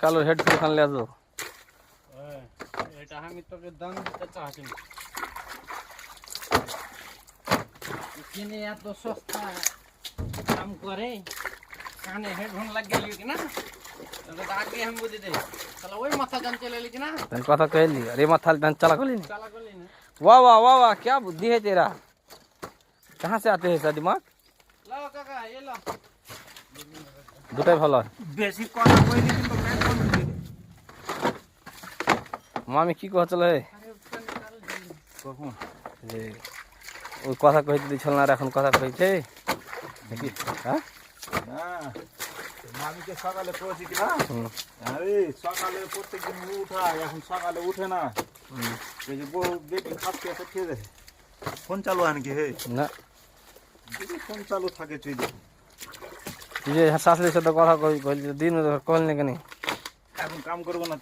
কালো হেডফোন খানলে আসবো। এটা আমি তোকে দাম দিতে চাচ্ছি না, কিনে এত সস্তা দাম করে কানে হেডফোন লাগিয়ে লিখি না, আগে हम बुद्धि दे चलो वही माथा जान चले लेकिन ना तन कथा कहली अरे माथा तन चला कोली नहीं। चला कर लेना। वाह वाह वाह वाह क्या बुद्धि है तेरा, कहाँ से आते हैं ऐसा दिमाग। लाओ काका ये लो দুটাই ভালো হয়। বেশি কথা কইলি কিন্তু ব্যাগ কোন দিবি মামি কি কহছিল হে কখন যে ওই কথা কইতে দিছিল না, আর এখন কথা কইছে নাকি? হ্যাঁ না মামিকে সকালে পৌঁছেছি না, আরে সকালে প্রত্যেকদিন উঠায়, এখন সকালে উঠে না, এই যে বউ বেটি খাচ্ছে এসে খেয়ে দেয়। ফোন চালু হয় নাকি হে? না যদি ফোন চালু থাকে চই দেখি তুই যে শাশুড়ির সাথে কথা কইলি দিন কইল না কেন? এখন কাম করবো না।